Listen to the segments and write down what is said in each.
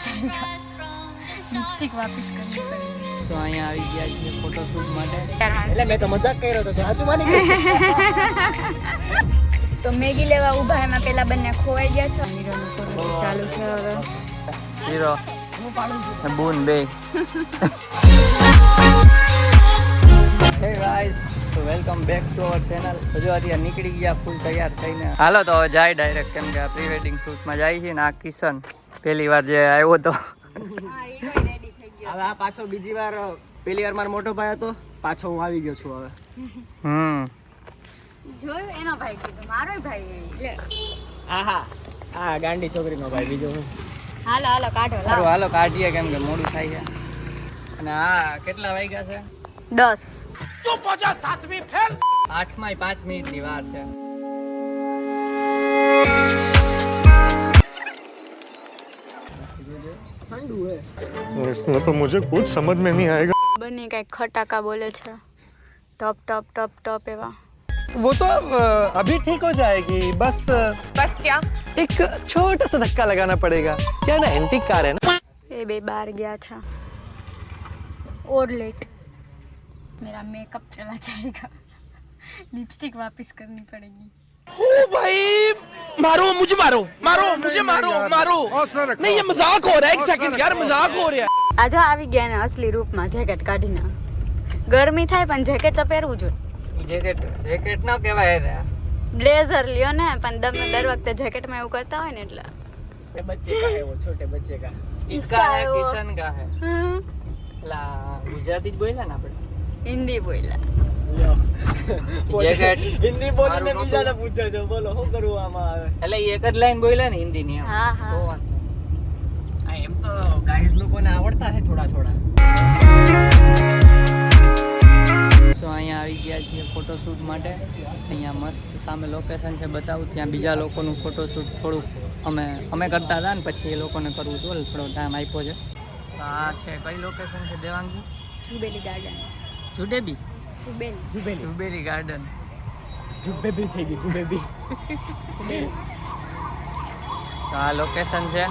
जाएगा, लिपस्टिक वापस करनी पड़ेगी। તો અહીંયા આવી ગયા છીએ ફોટો શૂટ માટે. એટલે મેં તો મજાક કર્યો તો સાચું માની ગઈ. તો મેગી લેવા ઊભા, એમાં પેલા બંને ખોવાઈ ગયા છે. હીરોનું ફોટો ચાલુ છે હવે. હીરો બૂન બે. હે ગાઈસ, તો welcome back to our channel. હજુ અત્યારે નીકળી ગયા ફૂલ તૈયાર થઈને. હાલો તો હવે જાય ડાયરેક્ટ, કેમ કે આ પ્રી વેડિંગ શૂટમાં જાય છે ને. આ કિશન પહેલી વાર જે આવ્યો તો હવે આ પાછો બીજી વાર, પહેલી વાર મારો મોટો ભાઈ હતો, પાછો હું આવી ગયો છું હવે. જોયું એનો ભાઈ કીધું, મારો ભાઈ લે. આહા આ ગાંડી છોકરીનો ભાઈ બીજો હું. હાલો હાલો કાઢો, સારું લાવો. હાલો કાઢીએ, કેમ કે મોડું થાય છે. અને આ કેટલા વાગ્યા છે? 10. ચૂપ હો જા, 7મી ફેલ. 8માં 5 મિનિટની વાર છે. ઠંડુ હે. इसमें तो मुझे कुछ समझ में नहीं आएगा. બંને કઈ ખટાકા બોલે છે, ટપ ટપ ટપ ટપ એવા. वो तो अभी ठीक हो जाएगी, बस क्या? एक छोटा सा धक्का लगाना पड़ेगा. क्या ना एंटीक कार है ना. ये बे बाहर गया था और लेट. मेरा मेकअप चला जाएगा, लिपस्टिक वापस करनी पड़ेगी. ओ भाई मारो मुझे, मारो मारो मुझे, मारो मारो. नहीं ये मजाक हो रहा है, एक सेकंड यार, मजाक हो रहा है. આજે આવી ગયા ને અસલી રૂપમાં, જેકેટ કાઢીને. ગરમી થાય પણ જેકેટ તો પહેરવું જોઈએ. જેકેટ જેકેટ ન કહેવાય રે, બ્લેઝર લ્યો ને, પણ તમે દર વખતે જેકેટમાં એવું કરતા હોય ને એટલે. એ બચ્ચે કા હે, वो छोटे बच्चे का. કિસકા હે, કિશન કા હે. લા ગુજરાતી જ બોલ્યા ને આપણે. હિન્દી બોલ્યા. લ્યો જેકેટ હિન્દી બોલીને બીજાને પૂછે છે, બોલો શું કરવું આમાં આવે. એટલે ઈ એક જ લાઈન બોલ્યા ને હિન્દી ની. હા, હા. તો વાંધો. આ એમ તો ગાઈસ લોકોને આવડતા છે થોડા થોડા. સો અહીંયા આવી ગયા છીએ ફોટોશૂટ માટે. અહીંયા મસ્ત સામે લોકેશન છે, બતાવું. ત્યાં બીજા લોકોનું ફોટોશૂટ થોડુંક અમે કરતા હતા ને, પછી એ લોકોને કરવું હતું, એટલે થોડો ટાઈમ આપ્યો છે. તો આ છે કઈ લોકેશન છે દેવાંગી? Jubilee garden. જુડેબી જુબેલી. Jubilee garden. જુબેબી થઈ ગઈ, જુબેબી. તો આ લોકેશન છે.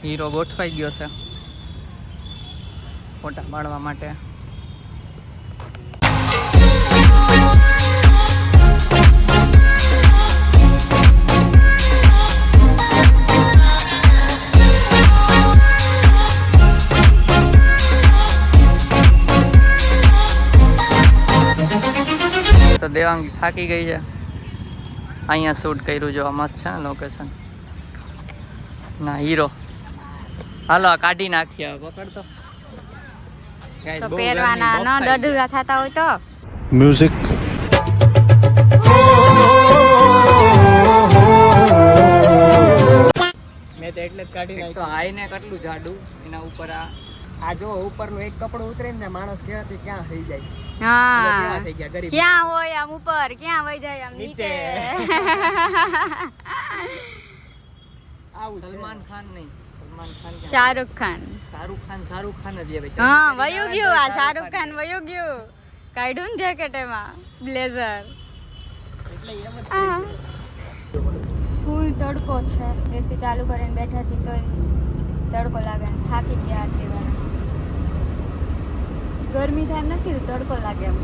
હીરો ગોઠવાઈ ગયો છે ફોટા પાડવા માટે. તો દેવાંગી થાકી ગઈ છે. અહીંયા શૂટ કર્યું, જો મસ્ત છે ને લોકેશન. ના હીરો હાલો આ કાઢી નાખીએ, પકડ તો. તો પહેરવાના ન ડઢુરા થતા હોય તો म्यूजिक. મેં તો એટલે જ કાઢી તો નાખ્યું. આઈને કેટલું જાડું, એના ઉપર આ જો ઉપરનું એક કપડું ઉતરે ને માણસ ક્યાંથી ક્યાં થઈ જાય. હા, કેવા થઈ ગયા ગરીબ. ક્યાં હોય આમ ઉપર, ક્યાં વહી જાય આમ નીચે. આવું છે. સલમાન ખાન નહીં, સલમાન ખાન ક્યાં? શાહરુખ ખાન. શાહરુખ ખાન જ હવે. હા, વયું ગયું આ શાહરુખ ખાન, વયું ગયું. કાઢ્યું ને જેકેટ એમાં બ્લેઝર. એટલે એમ જ ફૂલ તડકો છે, એસી ચાલુ કરીને બેઠા છીએ તો તડકો લાગે ને થાકી ગયા આટલી વાર. ગરમી થાય એમ નથી, તડકો લાગે એમ.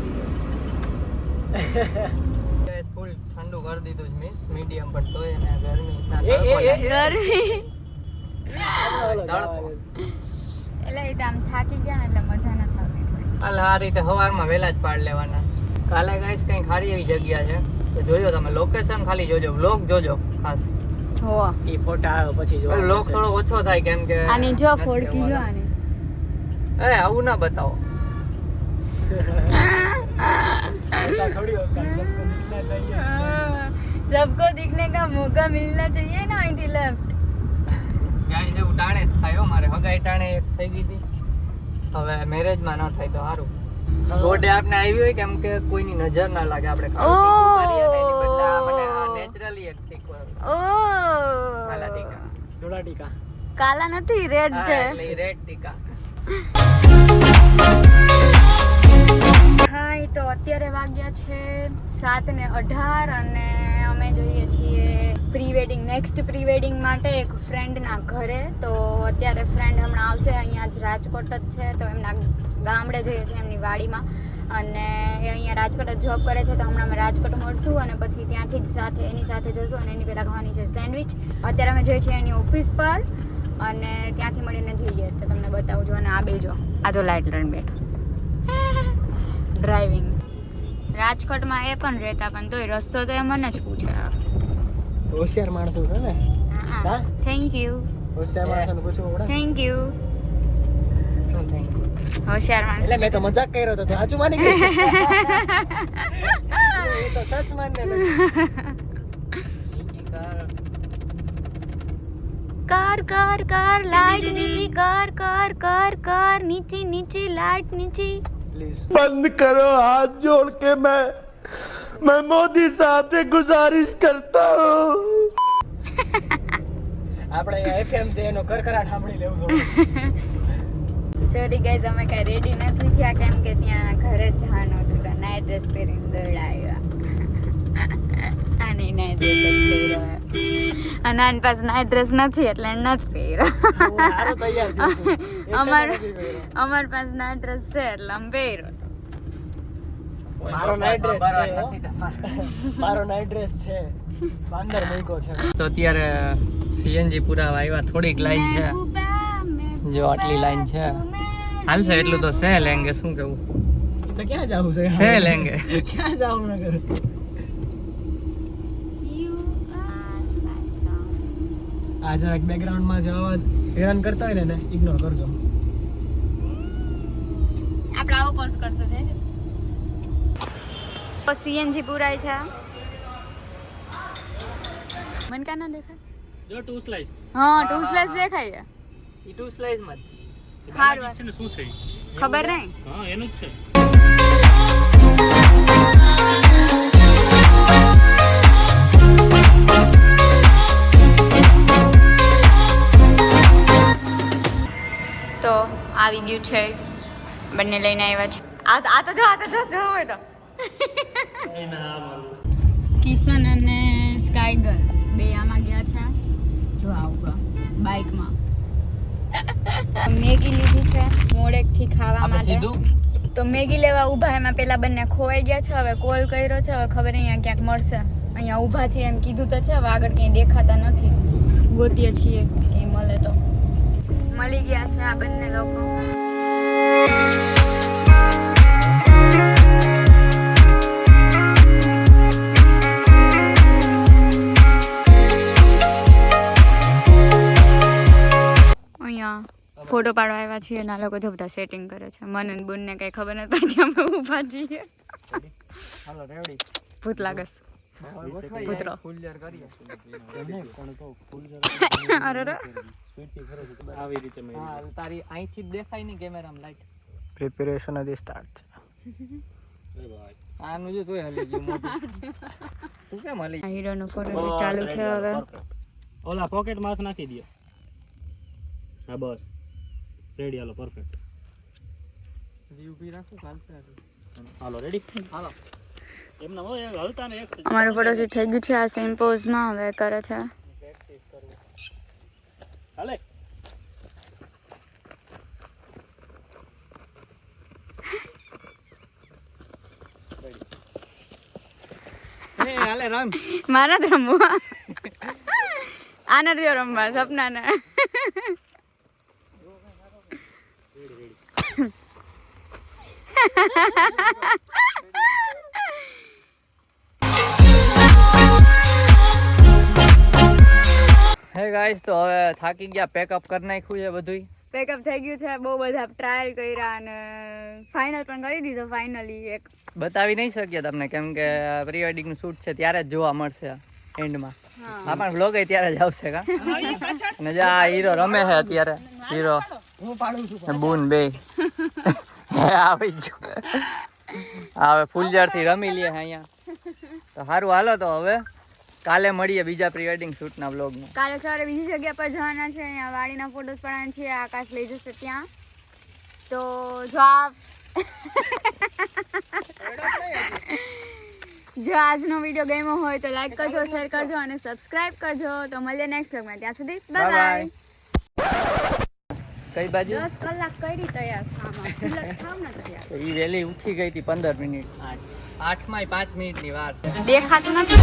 ફૂલ ઠંડુ કરી દીધું છે, મીન્સ મીડિયમ, પણ તોય એને ગરમી ના એ, તડકો એ, લાગે. ગરમી ઓલો તડકો. એટલે એ તો આમ થાકી ગયા ને એટલે મજા નથી આવતી થોડી. હાલ આ રીતે સવારમાં વહેલા જ પાડ લેવાના. કાલે ગાઈસ કંઈક સારી એવી જગ્યા છે તો જોજો તમે, લોકેશન ખાલી જોજો, વ્લોગ જોજો ખાસ. હો ઈ ફોટા આવે પછી જો વ્લોગ થોડો ઓછો થાય કેમ કે આની જો ફોડકી જો આની. અરે આવું ના બતાવો. ऐसा थोड़ी होता है, सबको दिखना चाहिए. सबको दिखने का मौका मिलना चाहिए ना. અહીંથી લેફ્ટ ગાઈસ એવું ટાણે જ થાય હો. મારે હગાઈ ટાણે એક થઈ ગઈ હતી, હવે મેરેજમાં ન થાય તો સારું. ગોડે આપણે આવી હોય કેમ કે કોઈની નજર ના લાગે આપણે કાળું કરીએ ને એની બદલે આ મને નેચરલી એક ઠીક હોય. ઓ કાલા ટીકા. ધોળા ટીકા. કાલા નથી, રેડ છે. એટલે રેડ ટીકા. હાય, તો અત્યારે વાગ્યા છે 7:18 અને અમે જઈએ છીએ pre wedding, next pre wedding માટે એક ફ્રેન્ડના ઘરે. તો અત્યારે ફ્રેન્ડ હમણાં આવશે, અહીંયા જ રાજકોટ જ છે, તો એમના ગામડે જઈએ છીએ એમની વાડીમાં. અને એ અહીંયા રાજકોટ જ જોબ કરે છે, તો હમણાં અમે રાજકોટ મળશું અને પછી ત્યાંથી જ એની સાથે જશું. અને એની પહેલાં ખાવાની છે સેન્ડવિચ. અત્યારે અમે જઈએ છીએ એની ઓફિસ પર અને ત્યાંથી મળીને જઈએ તો તમને બતાવું છું. અને આ બે જો, આ જો લાઇટ લઈને બેઠો ડ્રાઇવિંગ. રાજકોટમાં એ પણ રહેતા, પણ તોય રસ્તો તો એ મને જ પૂછે. હોશિયાર માણસો છે ને. હા, થેન્ક યુ. હોશિયાર માણસોને પૂછવું પડે. Thank you. શું થેન્ક યુ? હોશિયાર માણસ. એટલે મેં તો મજાક કર્યો હતો, તો સાચું માની ગઈ. એ તો સચ માનને નથી. કાર કાર કાર લાઈટ નીચી, કાર કાર કાર કાર નીચી નીચી, લાઈટ નીચી. પ્લીઝ बंद करो हाथ जोड़ के मैं मोदी साहब से गुजारिश करता हूँ. આપણે FM છે એનો કરકરાટ સાંભળી લેવું જોઈએ. સોરી ગાઈઝ, અમે કઈ રેડી નથી થયા કેમ કે ત્યાં ઘરે જ જવાનું હતું, તો નાઇટ ડ્રેસ પહેરીને દોડાવ્યા. આને નાઇટ ડ્રેસ જ પહેર્યો અને આની પાસે નાઇટ ડ્રેસ નથી એટલે એને નથી પહેર્યો. હું સારો તૈયાર છું. અમાર પાસે નાઇટ ડ્રેસ છે એટલે અમે પહેર્યો. મારો નાઇટ ડ્રેસ બરાબર છે. નથી તમારે. મારો નાઇટ ડ્રેસ છે, અંદર મૂક્યો છે. તો અત્યારે સીએનજી પુરાવા આવ્યા, થોડીક લાઈન છે, જો આટલી લાઈન છે. હાલશે એટલું તો સે લેંગે, શું કેવું? તો ક્યાં જાવું છે? સે લેંગે. ક્યાં જાવું નગર? આ જરાક બેકગ્રાઉન્ડમાં જે અવાજ હેરાન કરતા હોય ને ઇગ્નોર કરજો. આપણે આવો પોઝ કરશો છે. તો સીએનજી પુરાય છે. મન કા ના દેખાય? જો 2 સ્લાઇસ હા, 2 સ્લાઇસ દેખાય. ઈ ટુ સ્લાઇસ માં હારું છે ને શું છે ઈ? ખબર નહીં. હા એનું જ છે. તો આવી ગયું છે, બંને લઈને આવ્યા છે. આ તો જો હોય તો કિશન અને સ્કાય ગર્લ બે આમાં ગયા છે. જો આવું બાઇકમાં મેગી લીધી છે મોડેકથી ખાવા આપણે માટે. સીધું તો મેગી લેવા ઊભા, એમાં પેલા બંને ખોવાઈ ગયા છે. હવે કોલ કર્યો છે, હવે ખબર અહીંયા ક્યાંક મળશે. અહીંયા ઊભા છીએ એમ કીધું તો છે, હવે આગળ ક્યાંય દેખાતા નથી. ગોતીએ છીએ ક્યાંય મળે તો. મળી ગયા છે આ બંને લોકો. અહીંયા ફોટો પાડવા આવ્યા છીએ અને આ લોકો જો બધા સેટિંગ કરે છે. મને ને બુનને કઈ ખબર નથી પડતી, અમે ઊભા છીએ. હાલો રેડી. ભૂત લાગસ પુત્રો. અરે રે, આવી રીતે મેં હા તારી અહીંથી જ દેખાય નહીં કેમેરામાં લાઈટ. પ્રિપેરેશન હજી સ્ટાર્ટ છે. એ ભાઈ આનું જો તોય હલી ગયું મોટું. તું કેમ હલી? આ હીરોનો ફોટોશૂટ ચાલુ છે હવે. ઓલા પોકેટમાં હાથ નાખી દો. હા બસ રેડી. હાલો પરફેક્ટ. જીવ પી રાખું ચાલશે. હાલો રેડી. હાલો એમના હોય હલતા ને એક અમારું ફોટોશૂટ થઈ ગયું છે આ સેમ પોઝમાં. હવે કરે છે. હાલે. એ હાલે રામ. મારા જ રમવા આના જ રમવા સપનાને. હે ગાઈસ તો હવે થાકી ગયા, પેકઅપ કરી નાખ્યું છે બધું. પેકઅપ થઈ ગયું છે, બહુ બધા ટ્રાયલ કર્યા અને ફાઇનલ પણ કરી દીધો ફાઇનલી. એક બતાવી નહીં શકીએ તમને કેમ કે પ્રી વેડિંગ નું શૂટ છે ત્યારે જ જોવા મળશે એન્ડમાં. હા પણ વ્લોગ ત્યારે જ આવશે કા. અને જે આ હીરો રમે છે અત્યારે, હીરો બૂન બે આવી ગયો. હવે ફૂલઝાડ થી રમી લે અહીંયા. તો સારું હાલો તો હવે કાલે મળીએ બીજા પ્રી વેડિંગ શૂટ ના વ્લોગમાં. કાલે સવારે બીજી જગ્યા પર જવાના છે, અહીંયા વાડીના ફોટોસ પડાવવાના છે, આકાશ લઈ જશે ત્યાં. તો જો આજનો વિડીયો ગમ્યો હોય તો લાઈક કરજો, શેર કરજો અને સબસ્ક્રાઇબ કરજો. તો મળીએ નેક્સ્ટ વ્લોગમાં, ત્યાં સુધી બાય બાય. કઈ બાજુ 10 કલાક કરી તૈયાર થામાં, તિલક થાવ ને તૈયાર. ઈ વેલી ઉઠી ગઈ હતી 15 મિનિટ, 8 માં 5 મિનિટની વાર. દેખાતું નથી.